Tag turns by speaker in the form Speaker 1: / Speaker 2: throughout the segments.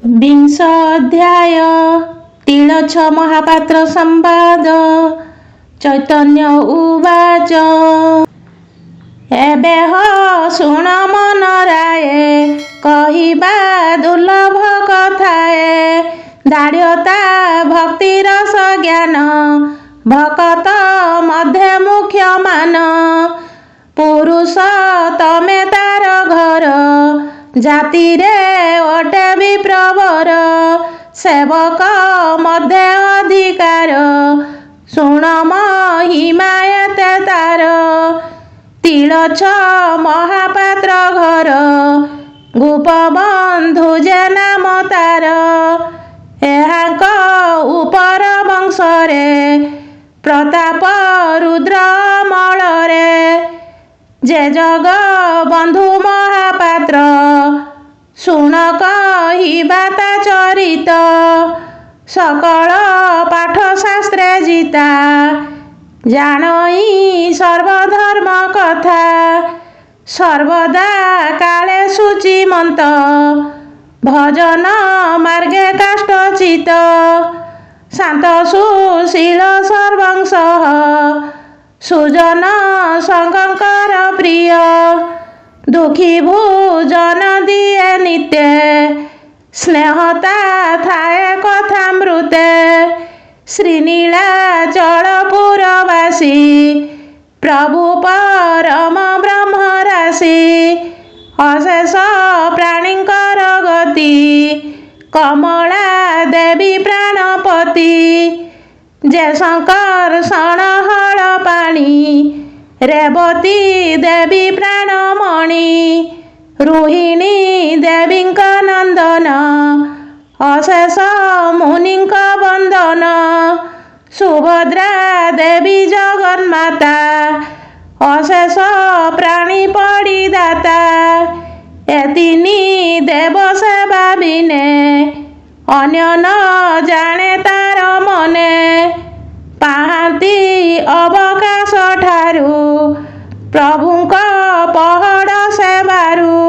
Speaker 1: विंश अध्याय तिलछ महापात्र संवाद। चैतन्य उवाच एबे हो शुण मन राये कहिबा दुर्लभ कथाए। दाढ़्यता भक्ति रस ज्ञान भकत मध्य मुख्य मान। पुरुष तमे तार घर जाति रे अटे विप्रवर। सेवक मध्य अधिकार शुण महिमायते तार। तिलछ महापात्र घर गोपबंधु जे नाम तार। एहांक उपर वंशरे प्रताप रुद्र मलरे। जे जग बंधु महापात्र शुण कहिबा ता चरित। सकल पाठ शास्त्रे जिता जानई सर्वधर्म कथा। सर्वदा काले शुचिमंत भजन मार्गे काष्ठचित। शांत सुशील सर्वंशः सुजन संगकर प्रिय। दुखी भूजन दिए नित्य स्नेहता थाए कथामृते। श्रीनीलाचलपुरवासी प्रभु परम ब्रह्म राशि। अशेष प्राणीकर गति कमला देवी प्राणपति। जे शंकर सणहल पाणी रेवती देवी प्राणमणि। रोहिणी देवींक नंदन अशेष मुनिंक वंदन। सुभद्रा देवी जगन्माता अशेष प्राणी पड़िदाता। एतिनी देव सेवा बिने अन्य न जाने तार मने। पाहांती अवकाश ठारू प्रभुंक पहड़ सेवारू।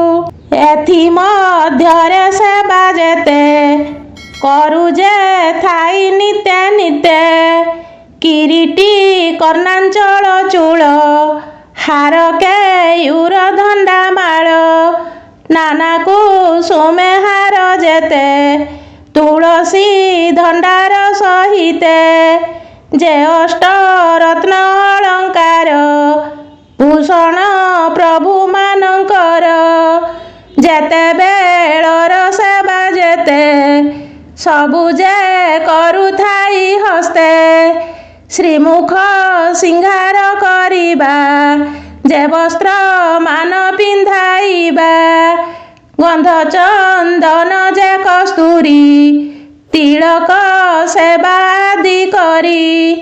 Speaker 1: एथि मध्यरे सेवा जेते करू जे थाई निते निते। किरीटी कर्णांचल चूल हार केयूर धंडा माल। नाना कुसुमे हार जेते तुलसी धंडार सहिते। जे अष्ट रत्न अलंकार भूषण प्रभु मानकर। जेते बेलर सेवा जेते सबु जे करुथाई हस्ते। श्रीमुख सिंगार करिबा जे वस्त्र मान पिंधाइबा। गंध चंदन जे कस्तूरी तिलक सेवा आदि करी।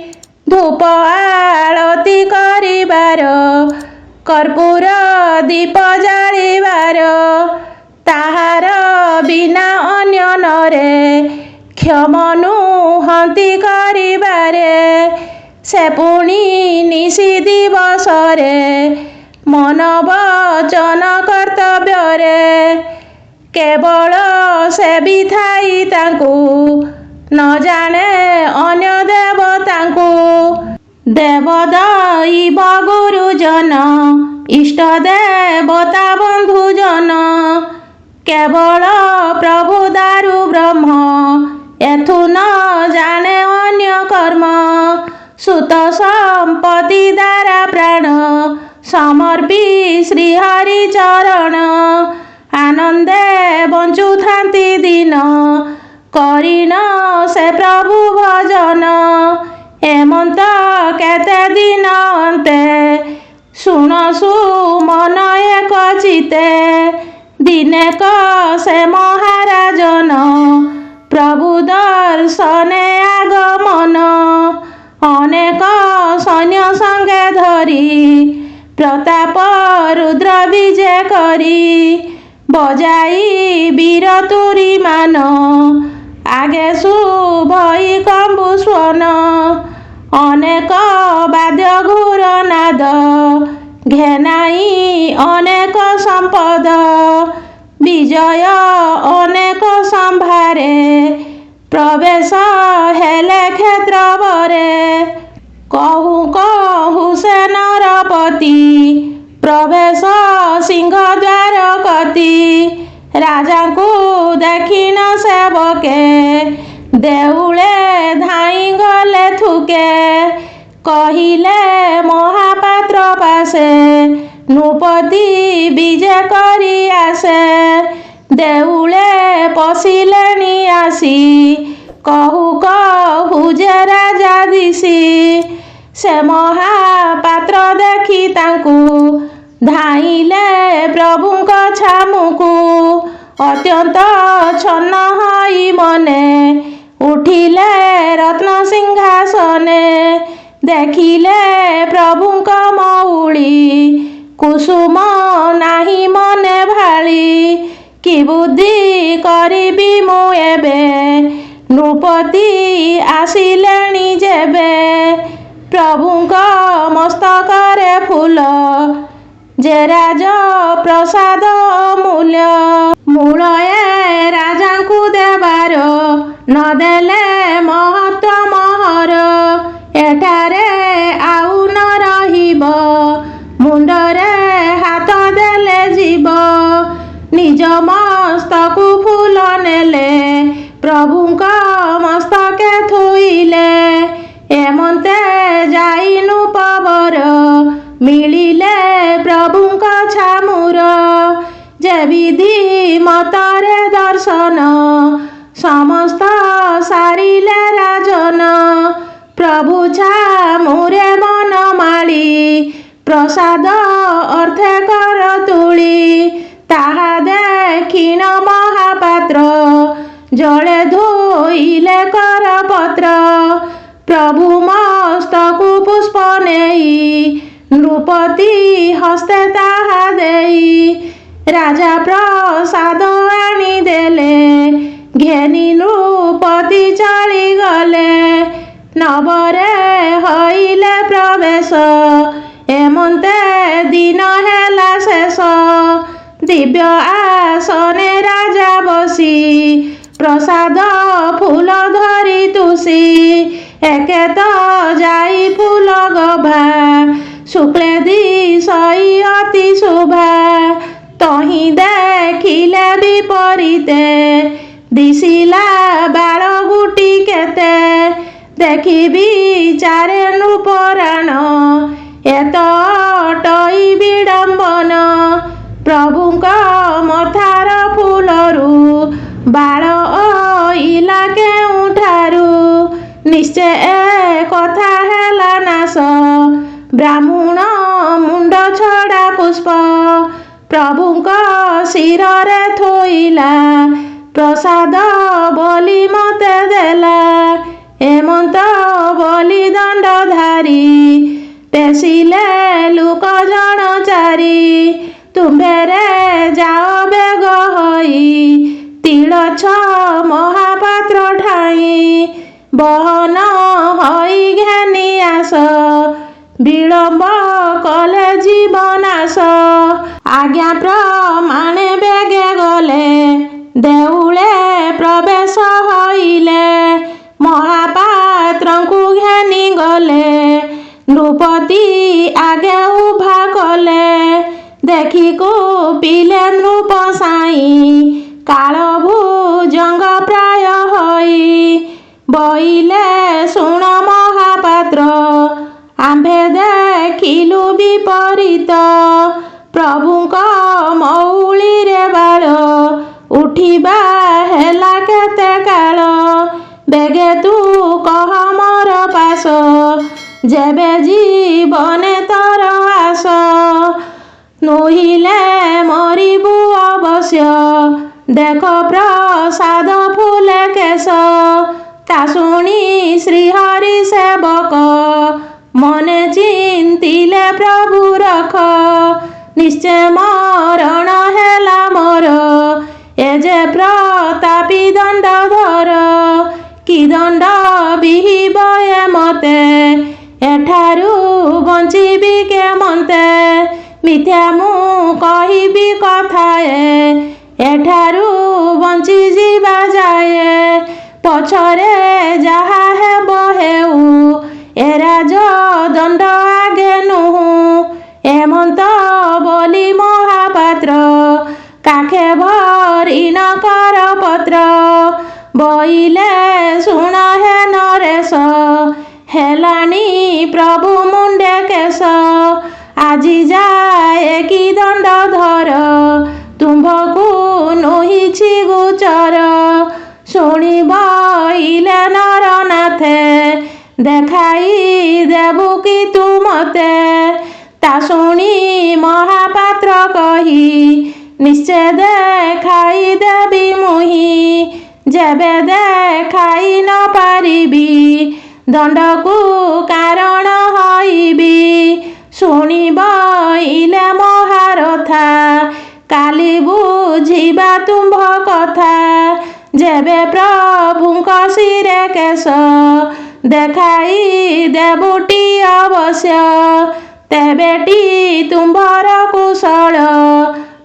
Speaker 1: धूप आळती करिबार कर्पूर दीप जालिबार। ताहार बिना अन्य नरे क्षम नुहंती करिबारे। से पुणी निशि दिवसरे मन वचन कर्तव्यरे। केवल सेवी थाई तांकु न जाने अन्य देवतांकु। देवदैव गुरुजन इष्ट देवता बंधुजन। केवल प्रभु दारु ब्रह्म एथु न जाने अन्य कर्म। सुत संपत्ति दारा प्राण समर्पी श्रीहरि चरण। आनंदे बंचु थांती दिन करिन से प्रभु भजन। एमंत केते दिन अंते शुण सुमन एक चिते। दिने क से महाराजन प्रभु दर्शने आगमन। अनेक सैन्य संगे धरी प्रताप रुद्र विजय करी। बजाई वीर तुरी मान आगे शुभई कंबु स्वन। अनेक बाद्य घोर नाद घेनाई अनेक संपद। विजय अनेक संभार ପ୍ରବେଶ ହେଲେ କ୍ଷେତ୍ରବରେ। କହୁ କହୁ ସେ ନରପତି ପ୍ରବେଶ ସିଂହଦ୍ୱାର କତି। ରାଜାଙ୍କୁ ଦେଖିନ ସେବକେ ଦେଉଳେ ଧାଇଁ ଗଲେ ଥୁକେ। କହିଲେ ମହାପାତ୍ର ପାଶେ ନୃପତି ବିଜେ କରି ଆସେ। ଦେଉଳେ ପଶିଲେଣି ଆସି କହୁ କହୁ ଯେ ରାଜା ଦିଶି। ସେ ମହାପାତ୍ର ଦେଖି ତାଙ୍କୁ ଧାଇଁଲେ ପ୍ରଭୁଙ୍କ ଛାମୁକୁ। ଅତ୍ୟନ୍ତ ଛନ୍ନ ହୋଇ ମନେ ଉଠିଲେ ରତ୍ନ ସିଂହାସନେ। ଦେଖିଲେ ପ୍ରଭୁଙ୍କ ମଉଳି କୁସୁମ ନାହିଁ ମନେ ଭାଳି। କି ବୁଦ୍ଧି କରିବି ମୁଁ ଏବେ ନୃପତି ଆସିଲେଣି ଯେବେ। ପ୍ରଭୁଙ୍କ ମସ୍ତକରେ ଫୁଲ ଯେ ରାଜ ପ୍ରସାଦ ଅମୂଲ୍ୟ। ମୂଳଏ ରାଜାଙ୍କୁ ଦେବାର ନ ଦେଲେ ମହତ୍ଵ ମୋହର। ଏଠାରେ ଆଉ ନ ରହିବ ମୁଣ୍ଡରେ ହାତ ଦେଲେ ଯିବ। ନିଜ ମସ୍ତକୁ ଫୁଲ ନେଲେ ପ୍ରଭୁଙ୍କ ମସ୍ତକେ ଥୋଇଲେ। ଏମନ୍ତେ ଯାଇ ନୃପବର ମିଳିଲେ ପ୍ରଭୁଙ୍କ ଛାମୁର। ଯେ ବିଧି ମତରେ ଦର୍ଶନ ସମସ୍ତ ସାରିଲେ ରାଜନ। ପ୍ରଭୁ ଛାମୁରେ ମନ ମାଳି ପ୍ରସାଦ ଅର୍ଥେ କର ତୁଳି। ତାହା ଦେଖିନ ମହାପାତ୍ର ଜଳେ ଧୋଇଲେ କରପତ୍ର। ପ୍ରଭୁ ମସ୍ତକୁ ପୁଷ୍ପ ନେଇ ନୃପତି ହସ୍ତେ ତାହା ଦେଇ। ରାଜା ପ୍ରସାଦ ଆଣିଦେଲେ ଘେନି ନୃପତି ଚଳିଗଲେ। ନବରେ ହଇଲେ ପ୍ରବେଶ ଏମନ୍ତେ ଦିନ ହେଲା ଶେଷ। ଦିବ୍ୟ ଆସନେ ରାଜା ବସି ପ୍ରସାଦ ଫୁଲ ଧରି ତୁସି। ଏକେ ତ ଯାଇ ଫୁଲ ଗଭା ଶୁକ୍ଳେ ଦିଶଇ ଅତି ଶୋଭା। ତହିଁ ଦେଖିଲେ ବିପରୀତେ ଦିଶିଲା ବାଳ ଗୁଟି କେତେ। ଦେଖି ବିଚାରେ ନୃପରାଣ ଏତ ଅଟଇ ବିଡ଼ମ୍ବନ। ପ୍ରଭୁଙ୍କ ମଥାର ଫୁଲରୁ ବାଳ ଅଇଲା କେଉଁଠାରୁ। ନିଶ୍ଚୟ ଏ କଥା ହେଲା ନାଶ ବ୍ରାହ୍ମଣ ମୁଣ୍ଡ ଛଡ଼ା ପୁଷ୍ପ। ପ୍ରଭୁଙ୍କ ଶିରରେ ଥୋଇଲା ପ୍ରସାଦ ବୋଲି ମତେ ଦେଲା। ଏମନ୍ତ ବୋଲି ଦଣ୍ଡ ଧାରି ପେଶିଲେ ଲୋକ ଜଣ ଚାରି। ତୁମ୍ଭେରେ ଯାଅ ବେଗ ହୋଇ ତିଳଛ ମହାପାତ୍ର ଠାଇଁ। ବହନ ହୋଇ ଘେନି ଆସ ବିଳମ୍ବ କଲେ ଜୀବନାଶ। ଆଜ୍ଞା ପ୍ରମାଣେ ବେଗେ ଗଲେ ଦେଉଳେ ପ୍ରବେଶ ହୋଇଲେ। ମହାପାତ୍ରଙ୍କୁ ଘେନି ଗଲେ ନୃପତି ଆଗେ ଉଭା କଲେ। ଦେଖି କୋପିଲେ ନୃପ ସାଇଁ କାଳ ଭୁଜଙ୍ଗ ପ୍ରାୟ ହୋଇ। ବଇଲେ ଶୁଣ ମହାପାତ୍ର ଆମ୍ଭେ ଦେଖିଲୁ ବିପରୀତ। ପ୍ରଭୁଙ୍କ ମଉଳିରେ ବାଳ ଉଠିବା ହେଲା କେତେ କାଳ। ବେଗେ ତୁ କହ ମୋର ପାଶ ଯେବେ ଜୀବନେ ତୋର ଆସ। ନୋହିଲେ ମରିବୁ ଅବଶ୍ୟ ଦେଖ ପ୍ରସାଦ ଫୁଲେ କେଶ। ତା ଶୁଣି ଶ୍ରୀହରି ସେବକ ମନେ ଚିନ୍ତିଲେ ପ୍ରଭୁ ରଖ। ନିଶ୍ଚୟ ମରଣ ହେଲା ମୋର ଏ ଯେ ପ୍ରତାପୀ ଦଣ୍ଡଧର। କି ଦଣ୍ଡ ବିହିବ ଏ ମତେ ଏଠାରୁ ବଞ୍ଚିବି କେମନ୍ତେ। ମିଥ୍ୟା ମୁଁ କହିବି କଥାଏ ଏଠାରୁ ବଞ୍ଚିଯିବା ଯାଏ। ପଛରେ ଯାହା ହେବ ହେଉ, ଏ ରାଜ ଦଣ୍ଡ ଆଗେ ନୁହୁଁ। ଏମନ୍ତ ବୋଲି ମହାପାତ୍ର କାଖେ ଭରି ନ କର ପତ୍ର। ବଇଲେ ଶୁଣ ହେ ନରେଶ, ହେଲାଣି ପ୍ରଭୁ ମୁଣ୍ଡେ କେଶ। ଆଜି ଯାଏ କି ଦଣ୍ଡ ଧର, ତୁମ୍ଭକୁ ନୁହିଛି ଗୋଚର। ଶୁଣି ବଇଲେ ନରନାଥେ, ଦେଖାଇ ଦେବୁ କି ତୁ ମତେ। ତା ଶୁଣି ମହାପାତ୍ର କହି, ନିଶ୍ଚେ ଦେଖାଇ ଦେବି ମୁହିଁ। ଯେବେ ଦେଖାଇ ନ ପାରିବି, ଦଣ୍ଡକୁ କାରଣ ହଇବି। ଶୁଣି ବଇଲେ ମହାରଥା, କାଲି ବୁଝିବା ତୁମ୍ଭ କଥା। ଯେବେ ପ୍ରଭୁଙ୍କ ଶିରେ କେଶ, ଦେଖାଇ ଦେବୁଟି ଅବଶ୍ୟ। ତେବେଟି ତୁମ୍ଭର କୁଶଳ,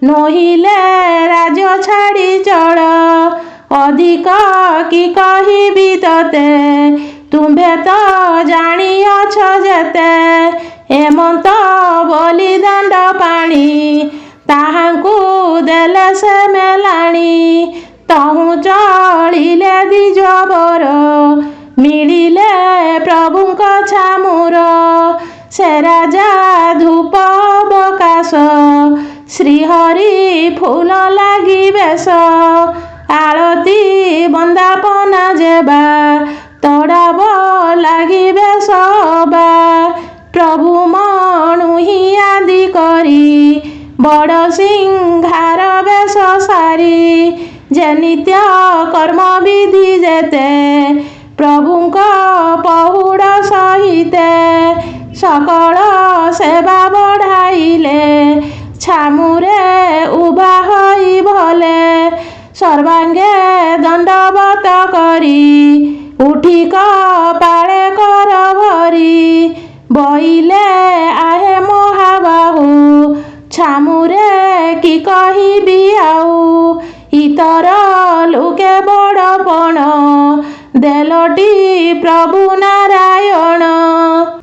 Speaker 1: ନୋହିଲେ ରାଜ୍ୟ ଛାଡ଼ି ଚଳ। ଅଧିକ କି କହିବି ତତେ, ତୁମ୍ଭେ ତ ଜାଣିଅଛ ଯେତେ। ଏମନ୍ତ ବୋଲି ଦଣ୍ଡ ପାଣି, ତାହାଙ୍କୁ ଦେଲେ ସେ ମେଲାଣି। ତହୁଁ ଚଳିଲେ ଦ୍ୱିଜବର, ମିଳିଲେ ପ୍ରଭୁଙ୍କ ଛାମୁର। ସେ ରାଜା ଧୂପ ଅବକାଶ, ଶ୍ରୀହରି ଫୁଲ ଲାଗି ବେଶ। ଆଳତି ବନ୍ଦାପନା ଯେବା, ତଡ଼ାବ ଲାଗି ବେଶ ବା। ପ୍ରଭୁ ମଣୁହି ଆଦି କରି, ବଡ଼ ସିଂହାର ବେଶ ସାରି। ଯେ ନିତ୍ୟ କର୍ମ ବିଧି ଯେତେ, ପ୍ରଭୁଙ୍କ ପହୁଡ଼ ସହିତେ। ସକଳ ସେବା ବଢ଼ାଇଲେ, ଛାମୁରେ ଉଭା ହୋଇ ଭଲେ। ସର୍ବାଙ୍ଗେ ଦଣ୍ଡବତ କରି, ଉଠି କପାଳେ କର ଭରି। ବଇଲେ ଆହେ ମହାବାହୁ, ଛାମୁରେ କି କହିବି ଆଉ। ଇତର ଲୋକେ ବଡ଼ପଣ, ଦେଲଟି ପ୍ରଭୁ ନାରାୟଣ।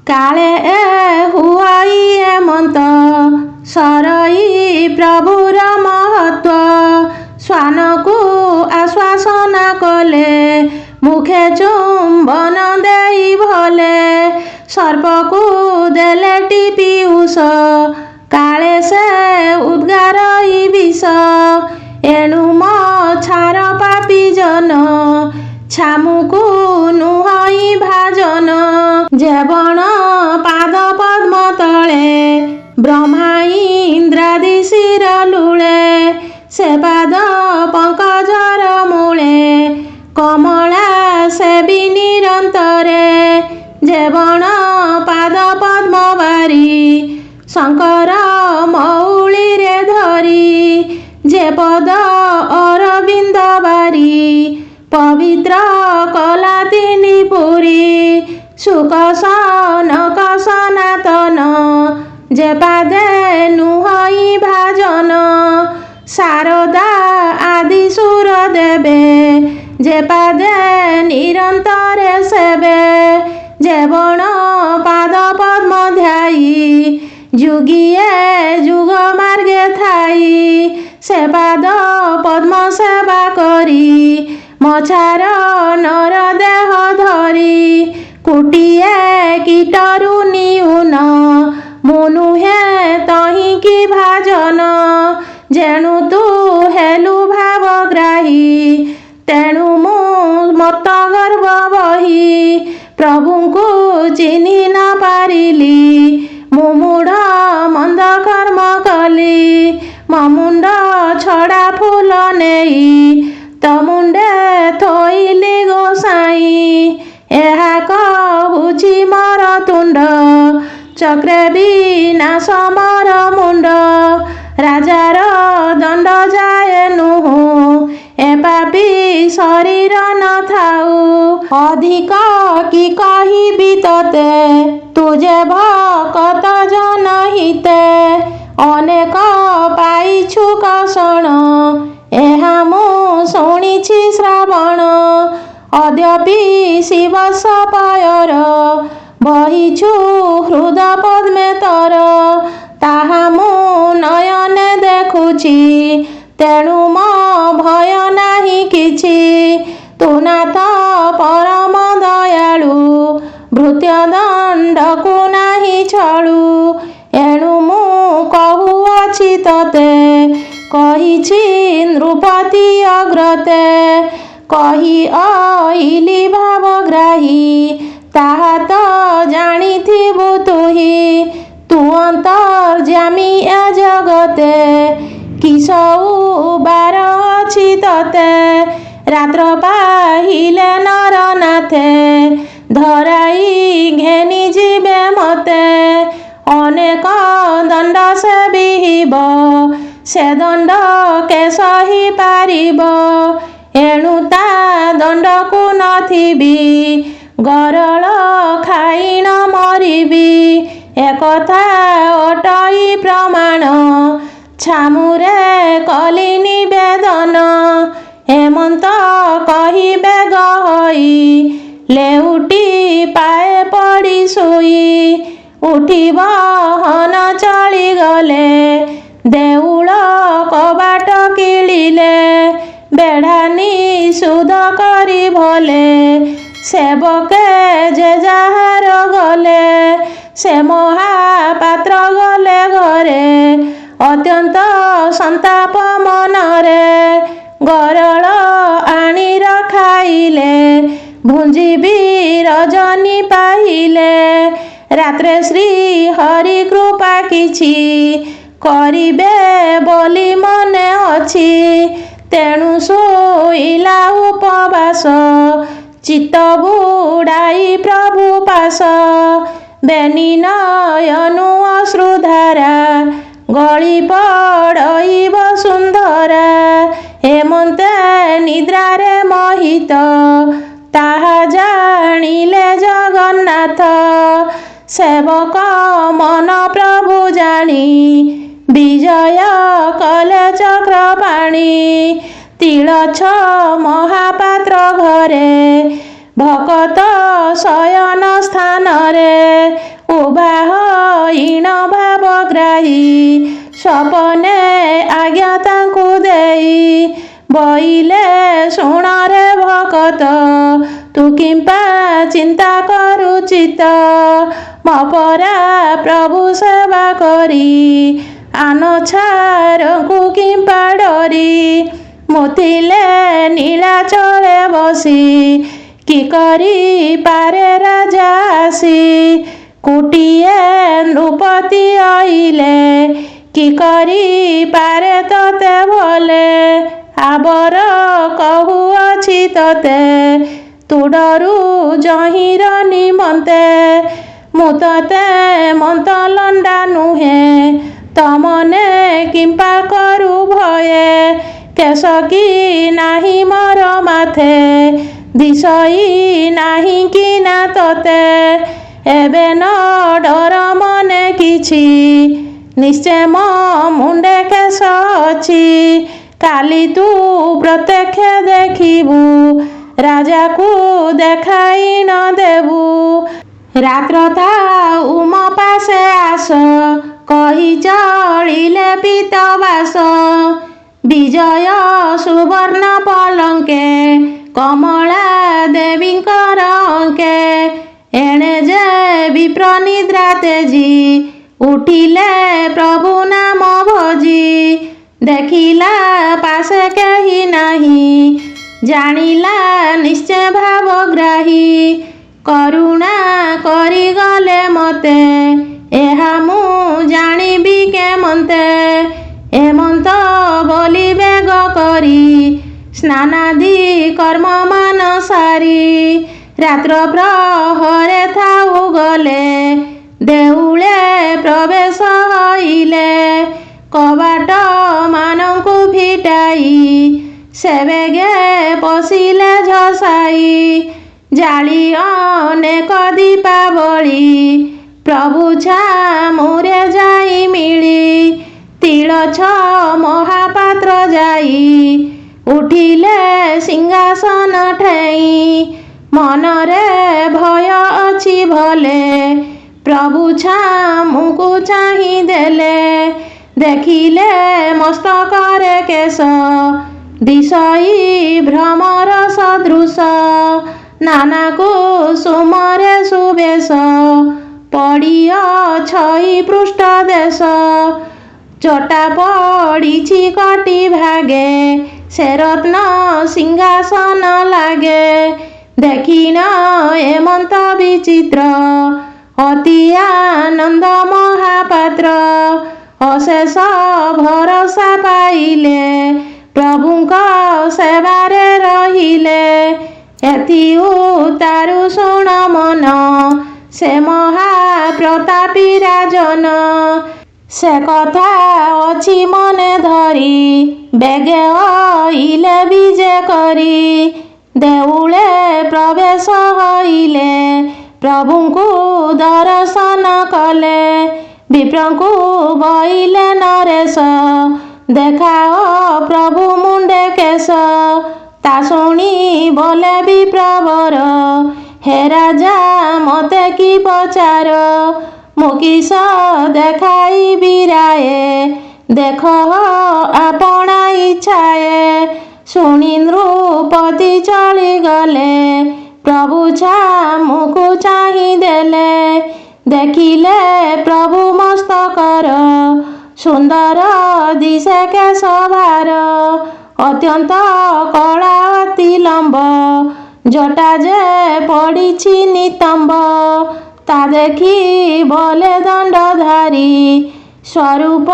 Speaker 1: କାଳେ ଏ ହୁଆଇ ଏମନ୍ତ, ସରଇ ପ୍ରଭୁର ମହତ୍ୱ। ଶ୍ୱାନକୁ ଆଶ୍ୱାସନା କଲେ, ମୁଖେ ଚୁମ୍ବନ ଦେଇ ଭଲେ। ସର୍ପକୁ ଦେଲେଟି ପିୟୁଷ, କାଳେ ସେ ଉଦ୍ଗାରଇ ବିଷ। ଏଣୁ ମଛାର ପାପୀ ଜନ, ଛାମୁକୁ ନୁହଇ ଭାଜନ। ଯେ ବଣ ପାଦ ପଦ୍ମ ତଳେ, ବ୍ରହ୍ମା ଇନ୍ଦ୍ରାଦି ଶିର ଲୁଳେ। ସେ ପାଦ ପଙ୍କଜର ମୂଳେ, କମଳା ସେବି ନିରନ୍ତରେ। ଯେ ବଣ ପାଦ ପଦ୍ମ ବାରି, ଶଙ୍କର ମଉଳିରେ ଧରି। ଯେ ପଦ ଅରବିନ୍ଦ ବାରି, ପବିତ୍ର କଲା ତିନି ପୁରୀ। ସୁକ ସନକ ସନାତନ, ଯେ ପାଦେ ନୁହଇ ଭାଜନ। ଶାରଦା ଆଦି ସୁର ଦେବେ, ଯେ ପାଦେ ନିରନ୍ତରେ ସେବେ। ଯେ ବଣ ପାଦ ପଦ୍ମ ଧ୍ୟାଇ, ଯୁଗିଏ ଯୁଗ ମାର୍ଗେ ଥାଇ। ସେ ପାଦ ପଦ୍ମ ସେବା କରି, ମଛାର ନର ଦେହ ଧରି। କୁଟିଏ କୀଟରୁ ନିଉନ, ମୁଁ ନୁହେଁ ତହିଁକି ଭାଜନ। ଯେଣୁ ତୁ ହେଲୁ ଭାବଗ୍ରାହୀ, ତେଣୁ ମୁଁ ମତ ଗର୍ବ ବହି। ପ୍ରଭୁଙ୍କୁ ଚିହ୍ନି ନ ପାରିଲି, ମୁଁ ମୂଢ଼ ମନ୍ଦ କର୍ମ କଲି। ମୋ ମୁଣ୍ଡ ଛଡ଼ା ଫୁଲ ନେଇ, ତ ମୁଣ୍ଡେ ଥୋଇଲି ଗୋସାଇଁ। ଏହା କହୁଛି ମୋର ତୁଣ୍ଡ, ଚକ୍ରେ ବିନାଶ ମୋର ମୁଣ୍ଡ। ରାଜାର ଦଣ୍ଡ ଯାଏ ନୁହୁଁ, ଏ ପାପୀ ଶରୀର ନଥାଉ। ଅଧିକ କି କହିବି ତତେ, ତୁ ଯେ ଭକତ ଜନହିତେ। ଅନେକ ପାଇଛୁ କଷଣ, ଏହା ମୁଁ ଶୁଣିଛି ଶ୍ରାବଣ। यद्यपि शिव सपयर बहिछु हृद पद्मे तर ताहा मु नयने देखुछि तेणु मो भय नाही किछि तु नाथ परम दयालु भृत्य दंडकु नाही छळु एणु मु कहुअछि तते कहिछि नृपति अग्रते कहि अइली भावग्राही ताहा तो जानिथिबु तुहि तू अंतर्जामी ए जगते किसौ बार अछि तते रात्र पाहिले नरनाथे धराई घेनी जीवे मते अनेक दंड से विहिब से दंड के सही पारिब एणु ता दंड को नथिबी गरल खाई न मरिबी एकथा अटई प्रमाण छामुरे कली निवेदन हेमंत कहिबे गहई लेउटी पाए पड़ी सोई उठिब हन चली गले देउल कबाट किलिले बेढ़ानी सुध करी भले सेवके जे जाहार गले से महापात्र गले घरे अत्यंत संताप मनरे गरल आनी रखाइले भुंजीबी रजनी पाहिले रात्रे श्री हरि कृपा किछि करिबे बोली मने अछि तेणु शोइला उपवास चित्त बुड़ाई प्रभु पास बेनी नयनु अश्रुधारा गली पड़ई वसुंधरा हेमंते निद्रारे मोहित ताहा जानिले जगन्नाथ सेवक मन प्रभु जानी विजय कले चक्रपाणी तिलछ महापात्र घरे भकत शयन स्थान रे उभा हीन भावग्राही सपने आज्ञा तांकु देई बइले शुण रे भकत तू किंपा चिंता करुचित मपरा प्रभु सेवा करी आनछारंकु किंपा डरी मुथिले नीलाचले बसी कि करी पारे राजा आसी कुटिए नृपति आइले कि करी पारे तते भले आबर कहुअछि तते तू डरू जहिर निमन्ते मु तते मन्त लंडा नुहे तमने किंपा करू भये केशकी नाही मोर माथे दिशई नाही कि ना तते एबे न डर मने किछि निश्चय मो मुंडे केश अछि काली तू प्रत्यक्ष देखिबू राजा को देखाई न देबू रात्र थाउ मो पासे आस कही चलिले पीतवास विजय सुवर्ण पलंके कमला देवींकर अंके एणे जे विप्र निद्रा तेजी उठिले प्रभु नाम भोजी देखिला पासे केही नाही जानिला निश्चय भावग्राही करुणा करी गले मते एहा मु जानिबी केमन्ते हेमंत बोली बेग करी स्नानादि कर्म मान सारी रात्र प्रहरे थाउ गले देउले प्रवेश हइले कबाट मानंकु फिटाई सेवेगे पशिले झसाई जाली अनेक दीपावली प्रभु छामुरे जाई मिली तिलछ महापात्र जाई उठिले सिंहासन ठेई ମନରେ ଭୟ ଅଛି ଭଲେ ପ୍ରଭୁ ଛାମୁକୁ ଚାହିଁ ଦେଲେ। ଦେଖିଲେ ମସ୍ତକରେ କେଶ ଦିଶଇ ଭ୍ରମର ସଦୃଶ ନାନା କୁସୁମରେ ସୁବେଶ ପଡ଼ିଅଛଇ ପୃଷ୍ଠ ଦେଶ। ଚଟା ପଡ଼ିଛି କଟି ଭାଗେ ସେ ରତ୍ନ ସିଂହାସନ ଲାଗେ। ଦେଖିନ ଏମନ୍ତ ବିଚିତ୍ର ଅତି ଆନନ୍ଦ ମହାପାତ୍ର। ଅଶେଷ ଭରସା ପାଇଲେ ପ୍ରଭୁଙ୍କ ସେବାରେ ରହିଲେ। ଏଥି ଉତ୍ତାରୁ ଶୁଣ ମନ ସେ ମହାପ୍ରତାପୀ ରାଜନ। ସେ କଥା ଅଛି ମନେ ଧରି ବେଗେ ଅଇଲେ ବିଜେ କରି। ଦେଉଳେ ପ୍ରବେଶ ହଇଲେ ପ୍ରଭୁଙ୍କୁ ଦର୍ଶନ କଲେ। ବିପ୍ରଙ୍କୁ ବଇଲେ ନରେଶ ଦେଖାଅ ପ୍ରଭୁ ମୁଣ୍ଡେ କେଶ। ତା ଶୁଣି ବୋଲେ ବିପ୍ରବର ହେ ରାଜା ମତେ କି ପଚାର। ମୁଁ କିସ ଦେଖାଇବି ରାଏ ଦେଖ ଆପଣା ଇଚ୍ଛାଏ। ଶୁଣି ନୃପତି ଚଳିଗଲେ ପ୍ରଭୁ ଛାମୁକୁ ଚାହିଁ ଦେଲେ। ଦେଖିଲେ ପ୍ରଭୁ ମସ୍ତକର ସୁନ୍ଦର ଦିଶେ କେଶ ଭାର। ଅତ୍ୟନ୍ତ କଳା ଅତି ଲମ୍ବ ଜଟା ଯେ ପଡ଼ିଛି ନିତମ୍ବ। ତା ଦେଖି ବୋଲେ ଦଣ୍ଡଧାରୀ ସ୍ୱରୂପ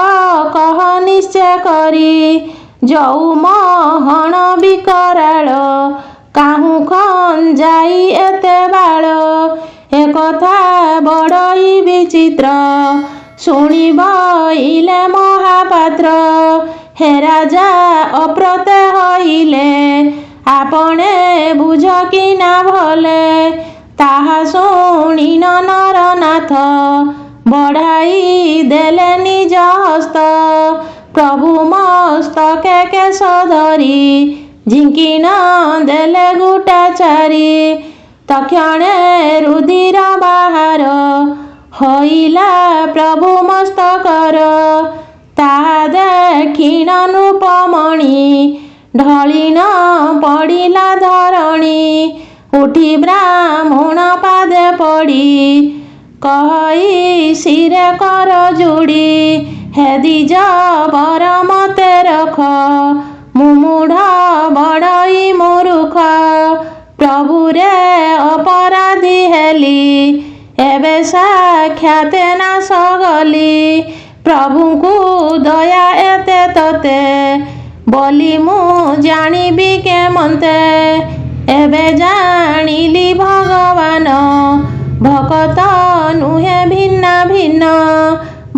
Speaker 1: କହ ନିଶ୍ଚୟ କରି। ଯଉ ମହଣ ବିକରାଳ କାହୁଁ ଖଞ୍ଜାଇ ଏତେ ବାଳ। ଏକଥା ବଡ଼ଇ ବିଚିତ୍ର ଶୁଣି ବଇଲେ ମହାପାତ୍ର। ହେ ରାଜା ଅପ୍ରତେ ହଇଲେ ଆପଣେ ବୁଝ କିନା ଭଲେ। ତାହା ଶୁଣିନ ନରନାଥ ବଢ଼ାଇ ଦେଲେ ନିଜ ହସ୍ତ। ପ୍ରଭୁ ମସ୍ତକେ କେଶ ଧରି ଝିଙ୍କିନ ଦେଲେ ଗୋଟାଚାରି। ତକ୍ଷଣେ ରୁଧିର ବାହାର ହଇଲା ପ୍ରଭୁ ମସ୍ତକର। ତାହା ଦେଖିନ ନୃପମଣି ଢଳିନ ପଡ଼ିଲା ଧରଣୀ। ଉଠି ବ୍ରାହ୍ମଣ ପାଦେ ପଡ଼ି କହି ଶିରେ କର ଯୋଡ଼ି। ହେ ଦ୍ୱିଜ ବର ମତେ ରଖ ମୁଁ ମୂଢ଼ ବଡ଼ଇ ମୂରୁଖ। ପ୍ରଭୁରେ ଅପରାଧୀ ହେଲି ଏବେ ସାକ୍ଷାତେ ନାଶ ଗଲି। ପ୍ରଭୁଙ୍କୁ ଦୟା ଏତେ ତତେ ବୋଲି ମୁଁ ଜାଣିବି କେମନ୍ତେ। ଏବେ ଜାଣିଲି ଭଗବାନ ଭକତ ନୁହେଁ ଭିନ୍ନ ଭିନ୍ନ।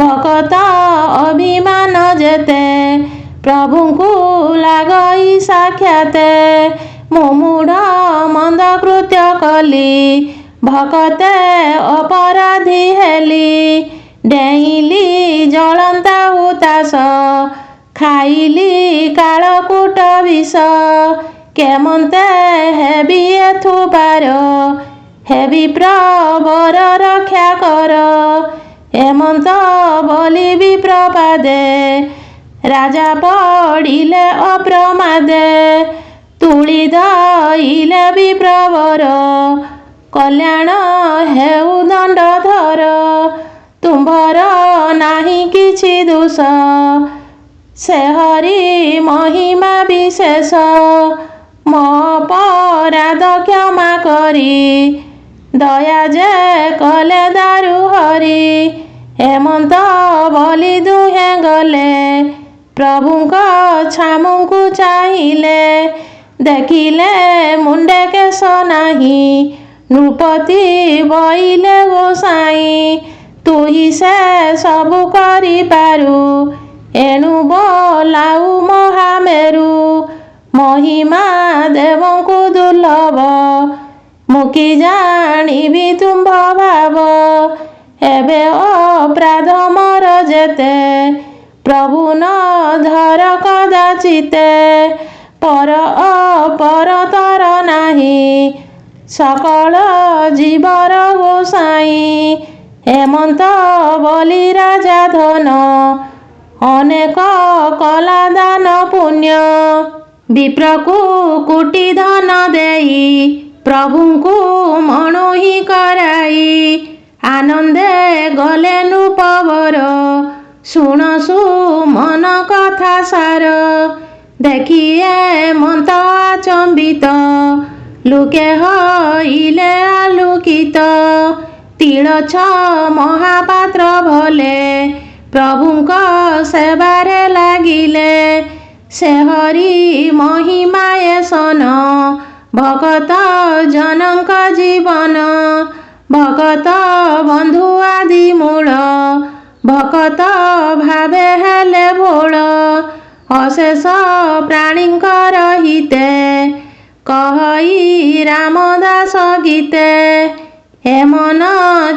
Speaker 1: ଭକତ ଅଭିମାନ ଯେତେ ପ୍ରଭୁଙ୍କୁ ଲାଗଇ ସାକ୍ଷାତେ। ମୁଁ ମୂଢ଼ ମନ୍ଦ କୃତ୍ୟ କଲି ଭକତେ ଅପରାଧୀ ହେଲି। ଡେଇଁଲି ଜଳନ୍ତା ହୁତାଶ ଖାଇଲି କାଳକୂଟ ବିଷ। କେମନ୍ତେ ହେବି ଏଥୁ ପାର ହେ ବିପ୍ରବର ରକ୍ଷା କର। ଏମନ୍ତ ବୋଲି ବିପ୍ରପାଦେ ରାଜା ପଡ଼ିଲେ ଅପ୍ରମାଦେ। ତୁଳି ଧଇଲେ ବିପ୍ରବର କଲ୍ୟାଣ ହେଉ ଦଣ୍ଡଧର। ତୁମ୍ଭର ନାହିଁ କିଛି ଦୋଷ ସେ ହରି ମହିମା ବିଶେଷ। ମୋ ଅପରାଧ କ୍ଷମା କରି ଦୟା ଯେ କଲେ ଦାରୁ ହରି। ଏମନ୍ତ ବୋଲି ଦୁହେଁ ଗଲେ ପ୍ରଭୁଙ୍କ ଛାମୁକୁ ଚାହିଁଲେ। ଦେଖିଲେ ମୁଣ୍ଡେ କେଶ ନାହିଁ ନୃପତି ବଇଲେ ଗୋସାଇଁ। ତୁହି ସେ ସବୁ କରିପାରୁ ଏଣୁ ବୋଲାଉ ମହାମେରୁ। ମହିମା ଦେବଙ୍କୁ ଦୁର୍ଲଭ ମୁଁ କି ଜାଣିବି ତୁମ୍ଭ ଭାବ। ଏବେ ଅପରାଧ ମୋର ଯେତେ ପ୍ରଭୁ ନ ଧର କଦାଚିତେ। ପର ଅପରତର ନାହିଁ सकल जीवर गोसाई हेमंत बलि राजा धन अनेक कला दान पुण्य विप्रकु कोटि धन देई प्रभुଙ୍କୁ मणोहि कराई आनंदे गले नृपवर शुणसु मन कथा सार देखिए मन्त आचम्बित लुके हइले आलोकित तिलछ महापात्र भले प्रभुଙ୍କ सेवारे लागिले से हरि महिमाए सन भगत जनक जीवन भगत बंधु आदि मूल भगत भावे हेले भोल अशेष प्राणींकर हिते कहई रामदास गीते हे मन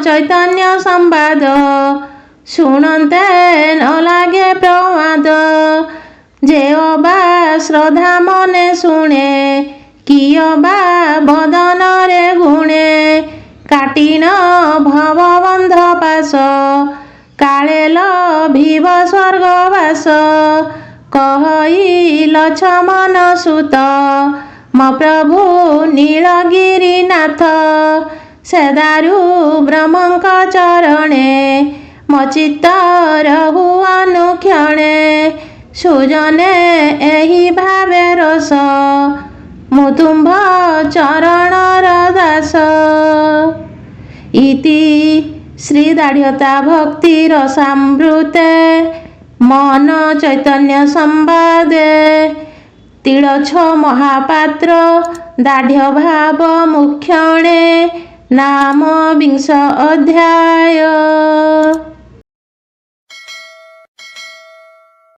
Speaker 1: चैतन्य संवाद शुणन्ते न लागे प्रमाद जे अबा श्रद्धा मने शुणे किय बा बदन रे गुणे काटिन भवबन्ध पास काले लभिव स्वर्गवास कहई लक्ष्मण सुत म प्रभु नीलगिरिनाथ से दारु ब्रह्मଙ୍କ चरणे म चित्त रहु अनुक्षणे सुजने एहि भावे रस मु तुम्भ चरणर दास इति श्री दाढ़ता भक्ति रसामृते मन चैतन्य संवादे तिलछ महापात्र दाढ़ भाव मुख्यणे नाम 20 अध्याय।